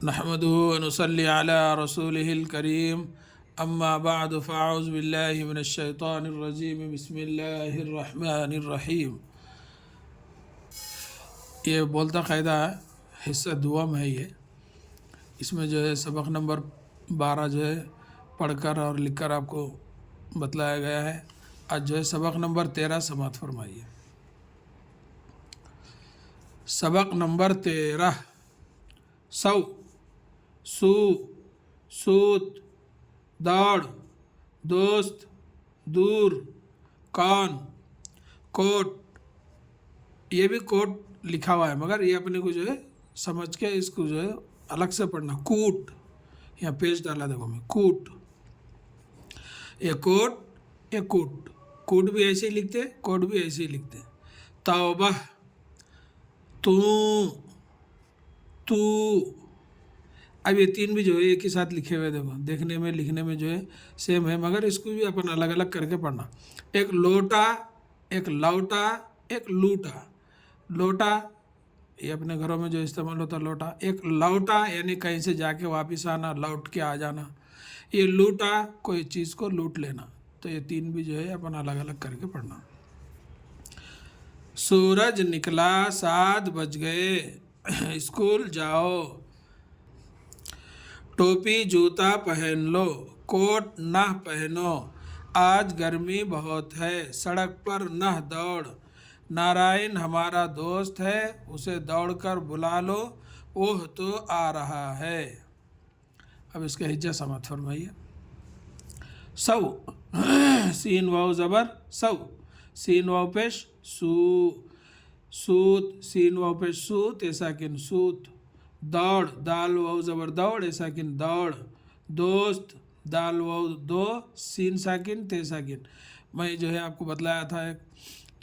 नहमदुहु व नुसल्ली अला रसूलिहिल करीम अम्मा बाद फ़अऊज़ु बिल्लाहि मिनश शैतानिर रजीम बिस्मिल्लाहिर रहमानिर रहीम। ये बोलता क़ायदा है, हिस्सा दुआ में है ये। इसमें जो है सबक नंबर 12 जो है पढ़कर और लिखकर आपको बतलाया गया है। आज जो है सबक नंबर 13 समाअत फरमाइए। सबक नंबर 13। सौ, सू, सूत, दौड़, दोस्त, दूर, कौन, कोट। ये भी कोट लिखा हुआ है मगर ये अपने को जो है समझ के इसको जो है अलग से पढ़ना। कूट, यहाँ पेज डाला देखो मैं, कूट। ये कोट, ये कूट। कूट भी ऐसे ही लिखते, कोट भी ऐसे ही लिखते। तौबा, तू, तू। अब ये तीन भी जो है एक ही साथ लिखे हुए देखो, देखने में लिखने में जो है सेम है मगर इसको भी अपन अलग अलग करके पढ़ना। एक लोटा, एक लौटा, एक लूटा। लोटा ये अपने घरों में जो इस्तेमाल होता है लोटा। एक लौटा यानी कहीं से जाके वापस आना, लौट के आ जाना। ये लूटा कोई चीज़ को लूट लेना। तो ये तीन भी जो है अपन अलग अलग करके पढ़ना। सूरज निकला, 7 बज गए, स्कूल जाओ। टोपी जूता पहन लो, कोट ना पहनो, आज गर्मी बहुत है, सड़क पर न दौड़। नारायण हमारा दोस्त है, उसे दौड़कर बुला लो, ओह तो आ रहा है। अब इसका हिज्जा समाअत फरमाइए। सौ, सीन वाव ज़बर सौ, सीन वाव पेश सू, सूत, सीन वाव पेश सू, तेसाकिन सूत। दौड़, दाल वाव ज़बर दौड़, साकिन दौड़। दोस्त, दाल वाव दो, सीन साकिन ते साकिन। मैं जो है आपको बतलाया था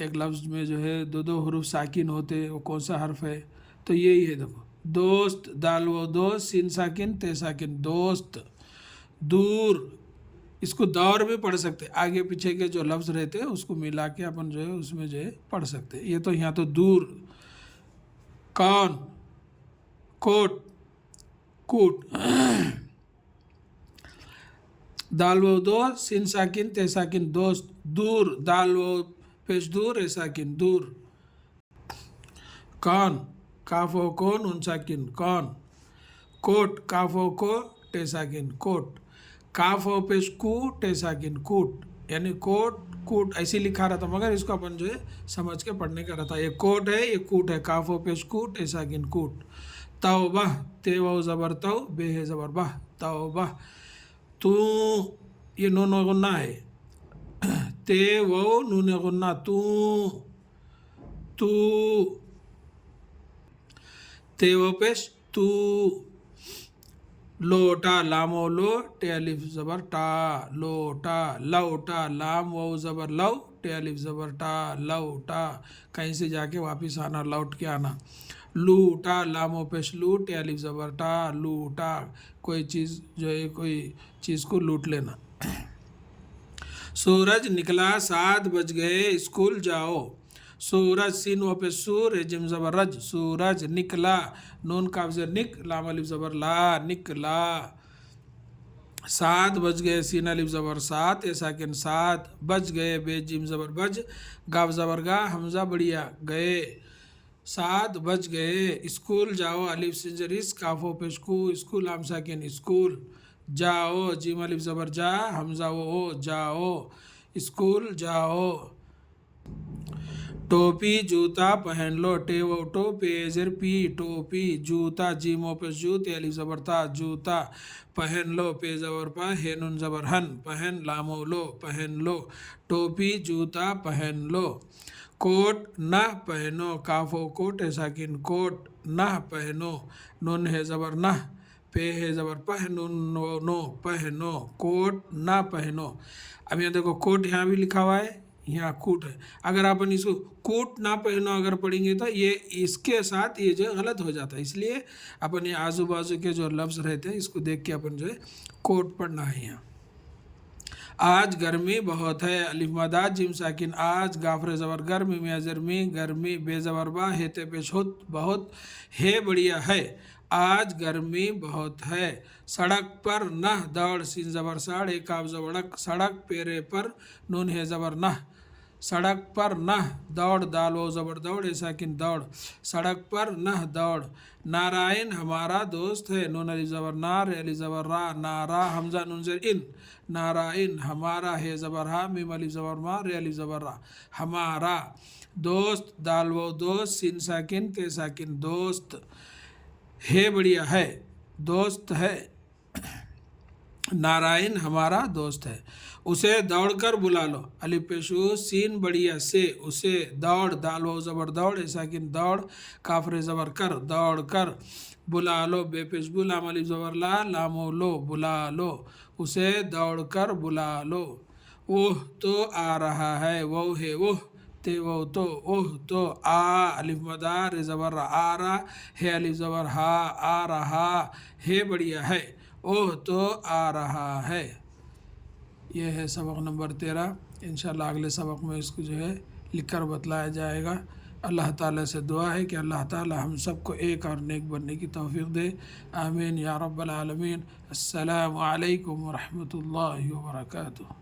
एक लफ्ज़ में जो है दो हरूफ साकिन होते, वो कौन सा हर्फ है? तो यही है देखो, दोस्त, दाल वाव दो, सीन साकिन ते साकिन, दोस्त। दूर, इसको दौर भी पढ़ सकते, आगे पीछे के जो लफ्ज़ रहते हैं उसको मिला के अपन जो है उसमें जो है पढ़ सकते। ये तो यहाँ तो दूर। कौन, कोट, कूट। दाल वो दो, सिन साकिन ते साकिन, दोस्त। दूर, दाल वो पेश दूर, ए साकिन दूर। कौन, काफ हो को नून साकिन कौन। कोट, काफ हो को टे साकिन कोट। काफ हो पेश कू टे साकिन कूट। यानी कोट कूट ऐसे लिखा रहता मगर इसको अपन जो है समझ के पढ़ने का रहता। ये कोट है, ये कूट है। काफ हो पेश कूट, टे साकिन कूट। तौबा, ते वाव ज़बर तौ, बे है ज़बर बाह, तौबा। तू, ये नून गुन्ना है, ते वाव नून गुन्ना, तू, तू। ते वाव पेश तू। लोटा, लामो लो, टे अलिफ ज़बर टा, लोटा। लौटा, लाम वाव ज़बर लव, टे अलिफ ज़बर टा, लौटा। कहीं से जाके वापस आना, लौट के आना। लूटा, लामो पेश लूट, टे अलिफ ज़बर टा, लूटा। कोई चीज़ जो है कोई चीज़ को लूट लेना। सूरज निकला, 7 बज गए, स्कूल जाओ। सूरज, सीन व पे सूर, जिम ज़बर रज, सूरज। निकला, नून काफ ज़ेर निक, लाम अलिफ ज़बर ला, निकला। 7 बज गए, सीन अलिफ ज़बर सात, ए साकिन सात। बज गए, बे जिम ज़बर बज, गाफ ज़बर गा, हमज़ा बढ़िया गए। 7 बज गए, स्कूल जाओ, अलिफ सिंजरिस, काफो पेशकू, स्कूल आम साकिन स्कूल। जाओ, जिम अलिफ ज़बर जा, हमज़ा वो जाओ, स्कूल जाओ। टोपी जूता पहन लो, टे वो टो, पे ज़ेर पी, टोपी। जूता, जीमो पे जूत, अलिफ ज़बर ता, जूता। पहन लो, पे ज़बर पा, हे नून ज़बर हन, पहन। लामो लो, पहन लो। टोपी जूता पहन लो। कोट ना पहनो, काफो कोट है साकिन कोट, ना पहनो। नून है ज़बर ना, पे है ज़बर पह, नून नो, पहनो। कोट ना पहनो। अब यहाँ देखो कोट यहाँ भी लिखा हुआ है, यहाँ कूट है। अगर अपन इसको कूट ना पहनो अगर पढ़ेंगे तो ये इसके साथ ये जो गलत हो जाता है, इसलिए अपन ये आजू बाजू के जो लफ्ज़ रहते हैं इसको देख के अपन जो है कोट पढ़ना है। यहाँ आज गर्मी बहुत है, अलिफ मदा जिम साकिन आज, गाफरे ज़बर गर्मी, मियाँ ज़रमी गर्मी, बे ज़बर बा, हेते पेश होत बहुत, है बढ़िया है। आज गर्मी बहुत है। सड़क पर नह दौड़ सीन ज़बर साड़ एक काफ ज़बड़क सड़क पेरे पर नून है ज़बर नह। सड़क पर नह दौड़ दाल वो ज़बर दौड़ ऐसा किन दौड़। सड़क पर नह दौड़। नारायण हमारा दोस्त है नून अली ज़बर नार अली ज़बर रा नारा हमजा नून ज़ेर इन। नारायण हमारा है ज़बर हा मीम अली ज़बर मा रे अली ज़बर रा हमारा। दोस्त दाल वो दोस्त सीन साकिन ते साकिन दोस्त। है बढ़िया है दोस्त है। नारायण हमारा दोस्त है। उसे दौड़कर बुला लो अलिफ पेशू सीन बढ़िया से उसे दौड़ दाल वो ज़बर दौड़ ऐसा किन दौड़ काफरे ज़बर कर दौड़ कर। बुला लो बेपेशबू लाम अलिफ ज़बर ला लामो लो बुला लो उसे दौड़ कर बुला लो। ओह तो आ रहा है वो है ओह ते वो तो ओह तो आ अलिफ मदार ज़बर आ रहा है अलिफ ज़बर हा आ रहा है बढ़िया है। ओह तो आ रहा है। ये है सबक नंबर 13। इंशाल्लाह अगले सबक में इसको जो है लिखकर बतलाया जाएगा। अल्लाह ताला से दुआ है कि अल्लाह ताला हम सबको एक और नेक बनने की तौफीक दे। आमीन या रब्बल आलमीन। अस्सलामु अलैकुम व रहमतुल्लाहि व बरकातुहू।